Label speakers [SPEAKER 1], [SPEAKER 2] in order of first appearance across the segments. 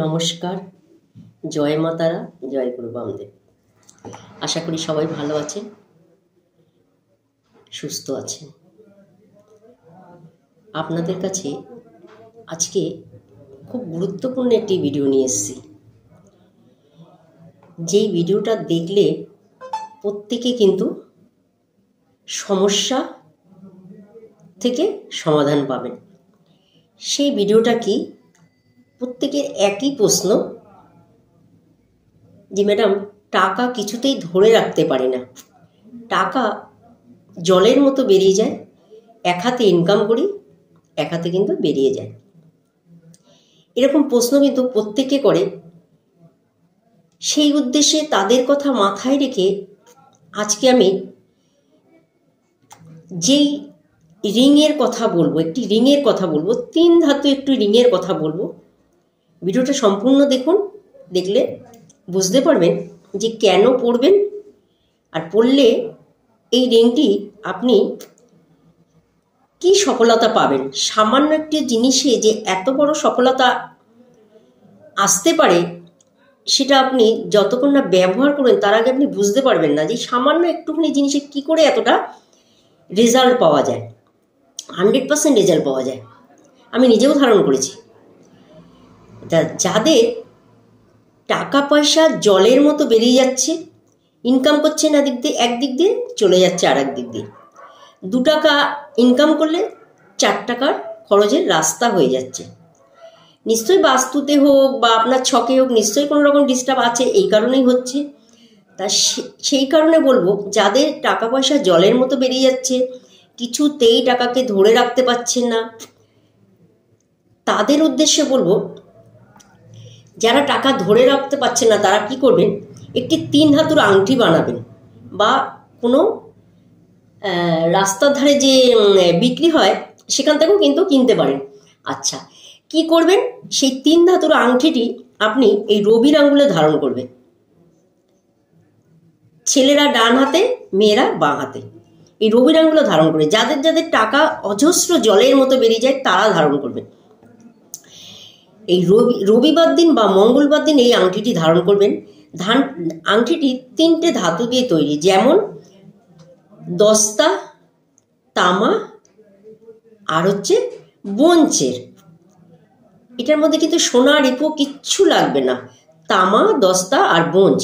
[SPEAKER 1] নমস্কার, জয় মা তারা, জয় গুরু বামদেব। আশা করি সবাই ভালো আছেন, সুস্থ আছেন। আপনাদের কাছে আজকে খুব গুরুত্বপূর্ণ একটি ভিডিও নিয়ে এসেছি। যেই ভিডিওটা দেখলে প্রত্যেকে কিন্তু সমস্যা থেকে সমাধান পাবেন। সেই ভিডিওটা কি? প্রত্যেকের একই প্রশ্ন যে ম্যাডাম, টাকা কিছুতেই ধরে রাখতে পারি না, টাকা জলের মতো বেরিয়ে যায়, এক হাতে ইনকাম করি, এক হাতে কিন্তু বেরিয়ে যায়। এরকম প্রশ্ন কিন্তু প্রত্যেকে করে। সেই উদ্দেশ্যে তাদের কথা মাথায় রেখে আজকে আমি যেই রিংয়ের কথা বলবো, একটি রিংয়ের কথা বলবো, 3 ধাতু একটি রিংয়ের কথা বলবো। ভিডিওটা সম্পূর্ণ দেখুন, দেখলে বুঝতে পারবেন যে কেন পড়বেন, আর পড়লে এই রিংটি আপনি কি সফলতা পাবেন। সামান্য একটি জিনিসে যে এত বড় সফলতা আসতে পারে, সেটা আপনি যতক্ষণ না ব্যবহার করবেন তার আগে আপনি বুঝতে পারবেন না যে সামান্য একটুখানি জিনিসে কি করে এতটা রেজাল্ট পাওয়া যায়, 100% রেজাল্ট পাওয়া যায়। আমি নিজেও ধারণ করেছি। যাদের টাকা পয়সা জলের মতো বেরিয়ে যাচ্ছে, ইনকাম করছেন একদিক দিয়ে, চলে যাচ্ছে আর এক দিক দিয়ে। 2 টাকা ইনকাম করলে 4 টাকার খরচের রাস্তা হয়ে যাচ্ছে। নিশ্চয়ই বাস্তুতে হোক বা আপনার ছকে হোক, নিশ্চয়ই কোনো রকম ডিস্টার্ব আছে, এই কারণেই হচ্ছে। তা সেই কারণে বলবো, যাদের টাকা পয়সা জলের মতো বেরিয়ে যাচ্ছে, কিছুতেই টাকাকে ধরে রাখতে পারছেন না, তাদের উদ্দেশ্যে বলবো, যারা টাকা ধরে রাখতে পারছেন না তারা কি করবেন, একটি 3 ধাতুর আংটি বানাবেন, বা কোনো রাস্তার ধারে যে বিক্রি হয় সেখান থেকেও কিন্তু কিনতে পারেন। আচ্ছা, কি করবেন? সেই 3 ধাতুর আংটিটি আপনি এই রবির আঙ্গুলে ধারণ করবেন। ছেলেরা ডান হাতে, মেয়েরা বাঁ হাতে এই রবির আঙ্গুলে ধারণ করে। যাদের যাদের টাকা অজস্র জলের মতো বেরিয়ে যায় তারা ধারণ করবেন। এই রবিবার দিন বা মঙ্গলবার দিন এই আংটিটি ধারণ করবেন। আংটিটি 3টে ধাতু দিয়ে তৈরি, যেমন দস্তা, তামা আর হচ্ছে ব্রোঞ্জের। এটার মধ্যে কিন্তু সোনা রূপো কিচ্ছু লাগবে না। তামা, দস্তা আর ব্রোঞ্জ,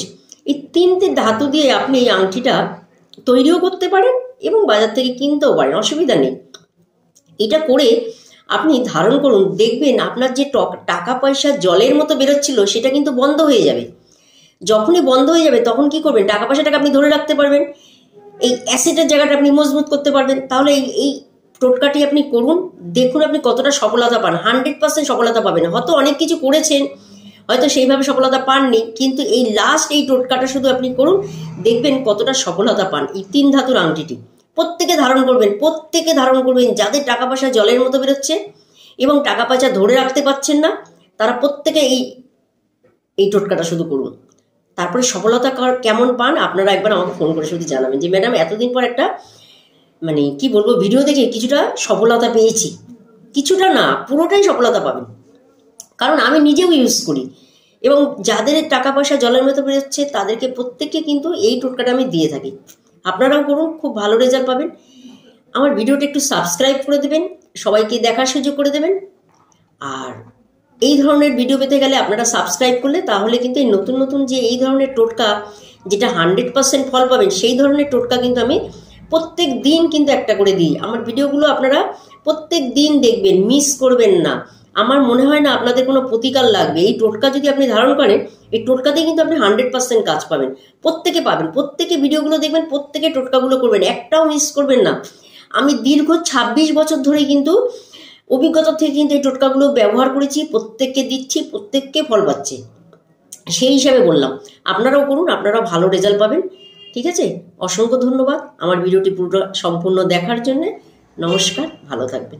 [SPEAKER 1] এই 3টে ধাতু দিয়ে আপনি এই আংটিটা তৈরিও করতে পারেন এবং বাজার থেকে কিনতেও পারেন, অসুবিধা নেই। এটা করে আপনি ধারণ করুন, দেখবেন আপনার যে টাকা পয়সা জলের মতো বেরোচ্ছিল সেটা কিন্তু বন্ধ হয়ে যাবে। যখনই বন্ধ হয়ে যাবে তখন কি করবেন, টাকা পয়সাটাকে আপনি ধরে রাখতে পারবেন, এই অ্যাসেটের জায়গাটা আপনি মজবুত করতে পারবেন। তাহলে এই টোটকাটি আপনি করুন, দেখুন আপনি কতটা সফলতা পান। 100% সফলতা পাবেন। হয়তো অনেক কিছু করেছেন, হয়তো সেইভাবে সফলতা পাননি, কিন্তু এই লাস্ট এই টোটকাটা শুধু আপনি করুন, দেখবেন কতটা সফলতা পান। এই 3 ধাতুর আংটিটি প্রত্যেকে ধারণ করবেন, প্রত্যেকে ধারণ করবেন। যাদের টাকা পয়সা জলের মতো বেরোচ্ছে এবং টাকা পয়সা ধরে রাখতে পারছেন না, তারা প্রত্যেকে এই টোটকাটা শুধু করুন। তারপরে সফলতা কেমন পান আপনারা একবার আমাকে ফোন করে শুধু জানাবেন যে ম্যাডাম, এতদিন পর একটা কি বলবো, ভিডিও দেখে কিছুটা সফলতা পেয়েছি। কিছুটা না, পুরোটাই সফলতা পাবেন, কারণ আমি নিজেও ইউজ করি। এবং যাদের টাকা পয়সা জলের মতো বেরোচ্ছে তাদেরকে প্রত্যেককে কিন্তু এই টোটকাটা আমি দিয়ে থাকি। আপনারাও করুন, খুব ভালো রেজাল্ট পাবেন। আমার ভিডিওটা একটু সাবস্ক্রাইব করে দেবেন, সবাইকে দেখার সুযোগ করে দেবেন। আর এই ধরনের ভিডিও পেতে গেলে আপনারা সাবস্ক্রাইব করলে, তাহলে কিন্তু এই নতুন নতুন যে এই ধরনের টোটকা, যেটা 100% ফল পাবেন, সেই ধরনের টোটকা কিন্তু আমি প্রত্যেক দিন কিন্তু একটা করে দিই। আমার ভিডিওগুলো আপনারা প্রত্যেক দিন দেখবেন, মিস করবেন না। আমার মনে হয় না আপনাদের কোনো প্রতিকার লাগবে। এই টোটকা যদি আপনি ধারণ করেন, এই টোটকাতেই কিন্তু আপনি 100% কাজ পাবেন। প্রত্যেকে পাবেন, প্রত্যেকে ভিডিওগুলো দেখবেন, প্রত্যেকে টোটকাগুলো করবেন, একটাও মিস করবেন না। আমি দীর্ঘ 26 বছর ধরে কিন্তু অভিজ্ঞতা থেকে কিন্তু এই টোটকাগুলো ব্যবহার করেছি, প্রত্যেককে দিচ্ছি, প্রত্যেককে ফল পাচ্ছে। সেই হিসাবে বললাম, আপনারাও করুন, আপনারাও ভালো রেজাল্ট পাবেন। ঠিক আছে, অসংখ্য ধন্যবাদ আমার ভিডিওটি পুরো সম্পূর্ণ দেখার জন্য। নমস্কার, ভালো থাকবেন।